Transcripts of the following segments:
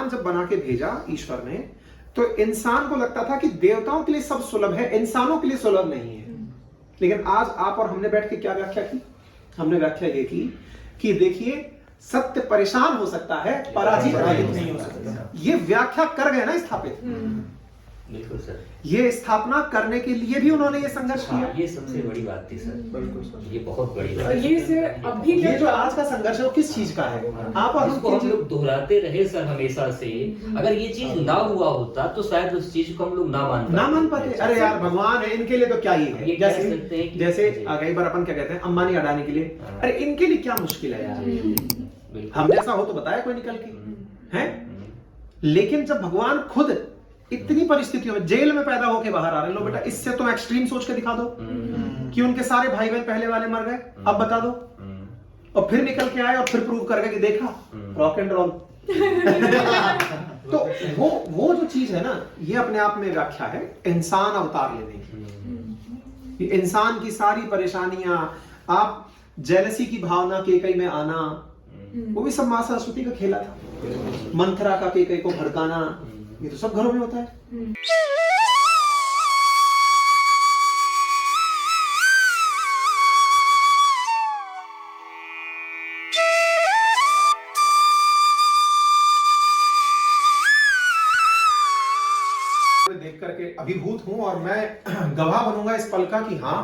इंसान जब बना के भेजा ईश्वर ने, तो इंसान को लगता था कि देवताओं के लिए सब सुलभ है, इंसानों के लिए सुलभ नहीं है। लेकिन आज आप और हमने बैठ के क्या व्याख्या की? हमने व्याख्या ये की कि देखिए, सत्य परेशान हो सकता है, पराजित नहीं हो सकता। ये व्याख्या कर गए ना स्थापित। बिल्कुल सर, ये स्थापना करने के लिए भी उन्होंने ये संघर्ष किया। ये सबसे बड़ी बात थी सर। बिल्कुल सर, ये बहुत बड़ी बात। ये जो आज का संघर्ष है वो किस चीज का है? आप और हम लोग दोहराते रहे सर हमेशा से। अगर ये चीज ना हुआ होता तो शायद उस चीज को हम लोग ना मान पाते। अरे यार, भगवान है, इनके लिए तो क्या ही है। जैसे कई बार अपन क्या कहते हैं, अंबानी अडानी के लिए, अरे इनके लिए क्या मुश्किल है यार, हम जैसा हो तो बताया कोई निकल के है। लेकिन जब भगवान खुद इतनी परिस्थितियों में जेल में पैदा होके बाहर आ रहे, लो बेटा इससे तुम एक्सट्रीम सोच के दिखा दो कि उनके सारे भाई बहन पहले वाले मर गए, अब बता दो। और फिर निकल के आए और फिर प्रूव कर गए कि देखा, रॉक एंड रोल। तो वो जो चीज है ना, ये अपने आप में व्याख्या है इंसान अवतार लेने की। इंसान की सारी परेशानियां, आप जेलसी की भावना केकई में आना, वो भी सब मां सरस्वती का खेला था। मंथरा का केकई को भड़काना, ये तो सब घरों में होता है। देख करके अभिभूत हूं और मैं गवाह बनूंगा इस पल का कि हाँ,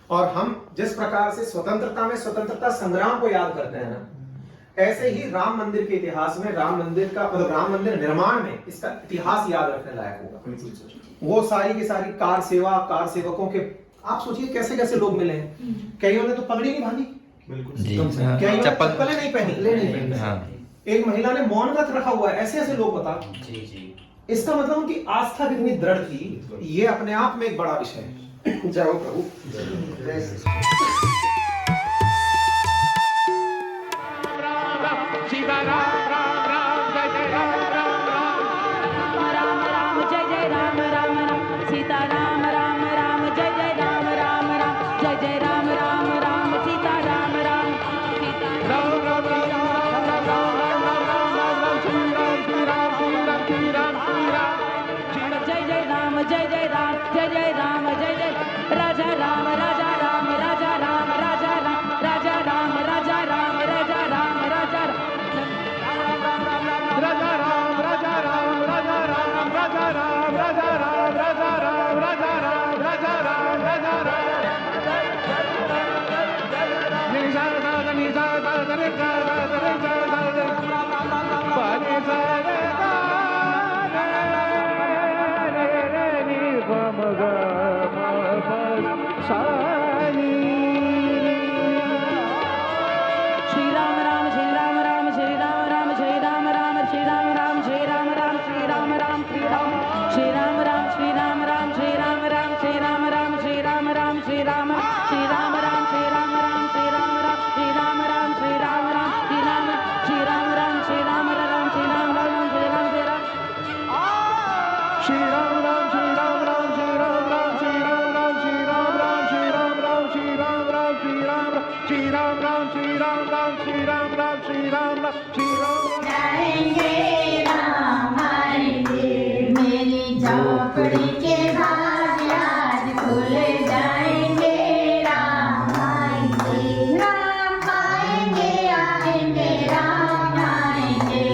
और हम जिस प्रकार से स्वतंत्रता में स्वतंत्रता संग्राम को याद करते हैं ना, ऐसे ही राम मंदिर के इतिहास में, राम मंदिर का मतलब राम मंदिर निर्माण में इसका इतिहास याद रखने लायक होगा। वो सारी की सारी कार सेवकों के, आप सोचिए कैसे कैसे लोग मिले हैं। कईयों ने तो पगड़ी नहीं बांधी, कईयों ने चप्पलें नहीं पहनी, एक महिला ने मौन व्रत रखा हुआ है। ऐसे ऐसे लोग बता, इसका मतलब उनकी आस्था कितनी दृढ़ थी, ये अपने आप में एक बड़ा विषय है। जय हो प्रभु। सीता राम राम राम जय जय राम राम राम, राम राम जय जय राम राम राम, सीता राम राम राम जय जय राम राम राम, जय जय राम राम राम, सीता राम राम, राम राम राम राम राम राम राम राम, श्री राम श्री राम श्री राम श्री राम श्री राम, जय जय राम जय जय राम जय जय राम जय जय राजा राम राजा राम राजा राम राजा राम राजा राम राजा राम राजा राम राजा राम, राजा राम राजा राम राजा राम राजा राम राजा राम राजा राम राजा राम राजा राम राजा राम, निजा दा निजा दा निजा दा निजा दा पानी सा रे गा रे रे नी पम ग म सा नी। श्री राम राम श्री राम राम श्री राम राम श्री राम राम श्री राम राम श्री राम राम श्री राम राम श्री राम श्री राम राम श्री राम राम श्री राम राम श्री राम राम श्री राम राम श्री राम श्री राम राम श्री राम राम श्री राम राम श्री राम राम श्री राम राम श्री राम श्री राम राम श्री राम राम श्री राम राम श्री राम श्री राम श्री राम राम श्री राम राम श्री राम राम श्री राम राम श्री राम राम श्री राम राम श्री राम राम श्री राम राम श्री राम राम श्री राम राम श्री राम राम श्री राम जाएंगे राम आएंगे, मेरी झोपड़ी के भाग आज खुल जाएंगे। राम आएंगे राम आएंगे, आएंगे राम आएंगे,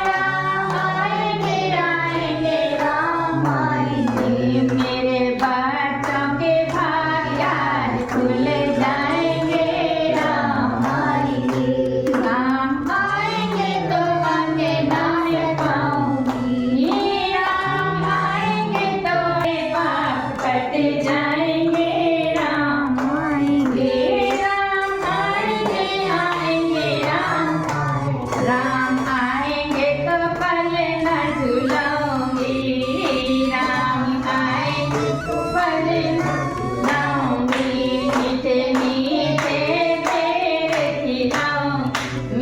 राम आएंगे आएंगे राम आएंगे, मेरे बच्चों के भाग आज खुल जाएंगे। राम आएंगे राम आएंगे तो अंगे दाएं पाऊंगी, राम आएंगे तो पाप कट जाएंगे। राम आएंगे आएंगे राम, राम आएंगे तो पले न झूलाऊंगी, राम आएंगे तो पले न झूलाऊंगी, मीठे मीठे तेरे खिलाऊं,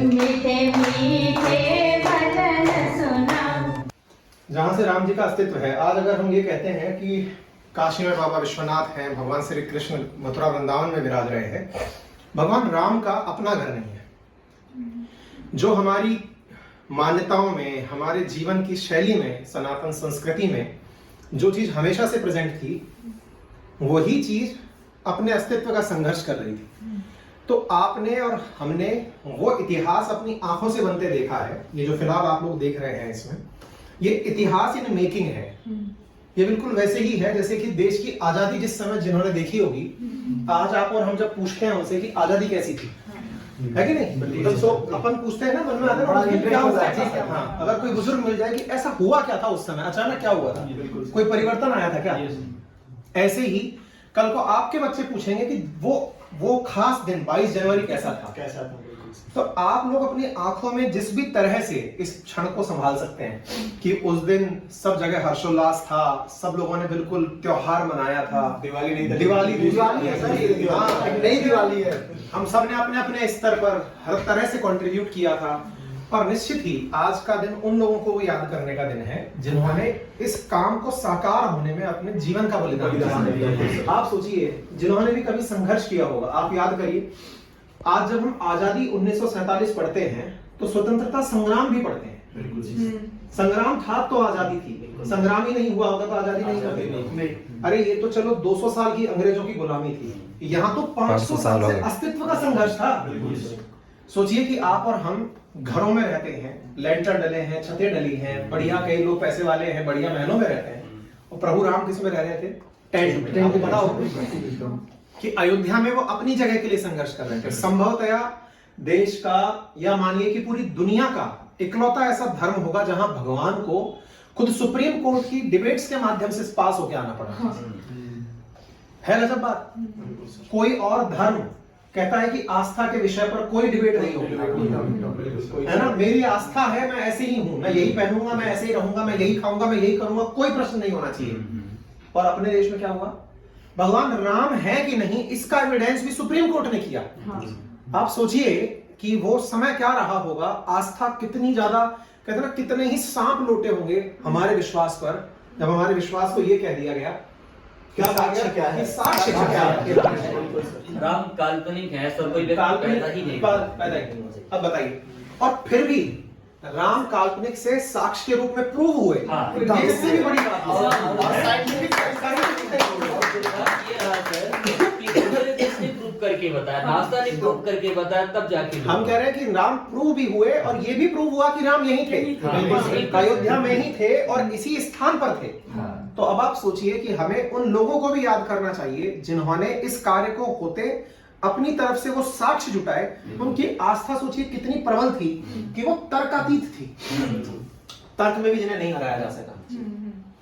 मीठे मीठे भजन सुनाऊं। जहां से राम जी का अस्तित्व है, आज अगर हम ये कहते हैं कि काशी में बाबा विश्वनाथ हैं, भगवान श्री कृष्ण मथुरा वृंदावन में विराज रहे हैं, भगवान राम का अपना घर नहीं है। जो हमारी मान्यताओं में, हमारे जीवन की शैली में, सनातन संस्कृति में जो चीज हमेशा से प्रेजेंट थी, वही चीज अपने अस्तित्व का संघर्ष कर रही थी। तो आपने और हमने वो इतिहास अपनी आंखों से बनते देखा है। ये जो फिलहाल आप लोग देख रहे हैं इसमें, ये इतिहास इन मेकिंग है। ये बिल्कुल वैसे ही है जैसे कि देश की आजादी जिस समय जिन्होंने देखी होगी, आज आप और हम जब पूछते हैं उनसे कि आजादी कैसी थी, है कि नहीं? तो अपन पूछते हैं ना, मन में आता है क्या हुआ है। हाँ, अगर कोई बुजुर्ग मिल जाए कि ऐसा हुआ क्या था उस समय, अचानक क्या हुआ था, कोई परिवर्तन आया था क्या? ऐसे ही कल को आपके बच्चे पूछेंगे कि वो खास दिन 22 जनवरी कैसा था। तो आप लोग अपनी आंखों में जिस भी तरह से इस क्षण को संभाल सकते हैं कि उस दिन सब जगह हर्षोल्लास था, सब लोगों ने बिल्कुल त्योहार मनाया था। दिवाली नहीं, दिवाली नई दिवाली है। हम सब ने अपने अपने स्तर पर हर तरह से कंट्रीब्यूट किया था। और निश्चित ही आज का दिन उन लोगों को याद करने का दिन है जिन्होंने इस काम को साकार होने में अपने जीवन का बलिदान दिया। आप सोचिए, जिन्होंने भी कभी संघर्ष किया होगा, आप याद करिए, आज जब हम आजादी 1947 पढ़ते हैं तो स्वतंत्रता संग्राम भी पढ़ते हैं। संग्राम था तो आजादी थी, संग्राम ही नहीं हुआ होगा तो आजादी नहीं होती। अरे ये तो चलो 200 साल की अंग्रेजों की गुलामी थी, यहाँ तो 500 साल से अस्तित्व का संघर्ष था। सोचिए कि आप और हम घरों में रहते हैं, लेंटर डले हैं, छतें डली हैं, बढ़िया, कई लोग पैसे वाले हैं, बढ़िया महलों में रहते हैं। और प्रभु राम किस में रह रहे थे? टेंट में। आपको पता हो कि अयोध्या में वो अपनी जगह के लिए संघर्ष कर रहे थे। संभवतया देश का या मानिए कि पूरी दुनिया का इकलौता ऐसा धर्म होगा जहां भगवान को खुद सुप्रीम कोर्ट की डिबेट्स के माध्यम से पास होकर आना पड़ा। है गजब बात। कोई और धर्म कहता है कि आस्था के विषय पर कोई डिबेट नहीं होगी, है ना? मेरी आस्था है, मैं ऐसे ही हूं, मैं यही पहनूंगा, मैं ऐसे ही रहूंगा, मैं यही खाऊंगा, मैं यही करूंगा, कोई प्रश्न नहीं होना चाहिए। और अपने देश में क्या हुआ? भगवान राम है कि नहीं, इसका एविडेंस भी सुप्रीम कोर्ट ने किया। आप सोचिए कि वो समय क्या रहा होगा, आस्था कितनी ज्यादा, कहते ना, कितने ही सांप लोटे होंगे हमारे विश्वास पर, जब हमारे विश्वास को ये कह दिया गया क्या साक्ष्य क्या है, साक्ष्य क्या है? राम काल्पनिक है, सब कोई पैदा ही नहीं। अब बताइए, और फिर भी राम काल्पनिक से साक्ष्य के रूप में प्रूव हुए। इससे भी बड़ी बात करके बताया, नाश्ता ने प्रूव करके बताया, तब जाके हम कह रहे हैं कि राम प्रूव भी हुए और ये भी प्रूव हुआ कि राम यहीं थे, अयोध्या में ही थे और इसी स्थान पर थे। तो अब आप सोचिए कि हमें उन लोगों को भी याद करना चाहिए जिन्होंने इस कार्य को होते अपनी तरफ से वो साक्ष्य जुटाए। उनकी आस्था सोचिए कितनी प्रबल थी कि वो तर्कातीत थी। तर्क में भी जिन्हें नहीं हराया जा सका।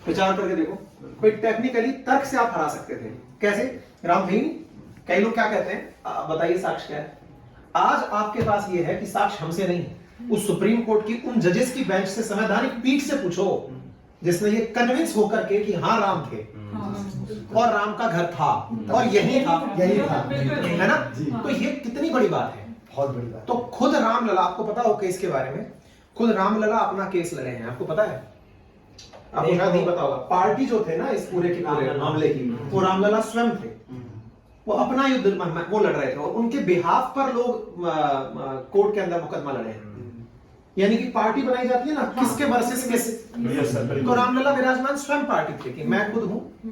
विचार करके देखो, कोई टेक्निकली तर्क से आप हरा सकते थे, कैसे? राम थे। कई लोग क्या कहते हैं, बताइए साक्ष्य क्या है? आज आपके पास ये है कि साक्ष्य हमसे नहीं, उस सुप्रीम कोर्ट की उन जजेस की बेंच से, संवैधानिक पीठ से पूछो जिसने ये कन्विंस होकर के कि हाँ राम थे और राम का घर था और यही था, है ना? तो ये कितनी बड़ी बात है, बहुत बड़ी बात। तो खुद रामलला, आपको पता हो केस के बारे में, खुद रामलला अपना केस लड़े हैं, आपको पता है? आपको शायद नहीं पता होगा। पार्टी जो थे ना इस पूरे के पूरे मामले की, वो रामलला स्वयं थे। वो अपना युद्ध वो लड़ रहे थे और उनके बिहाफ पर लोग कोर्ट के अंदर मुकदमा लड़े हैं। यानी कि पार्टी बनाई जाती है ना, किसके वर्सेस किस। तो रामलला विराजमान स्वयं पार्टी थे कि मैं खुद हूं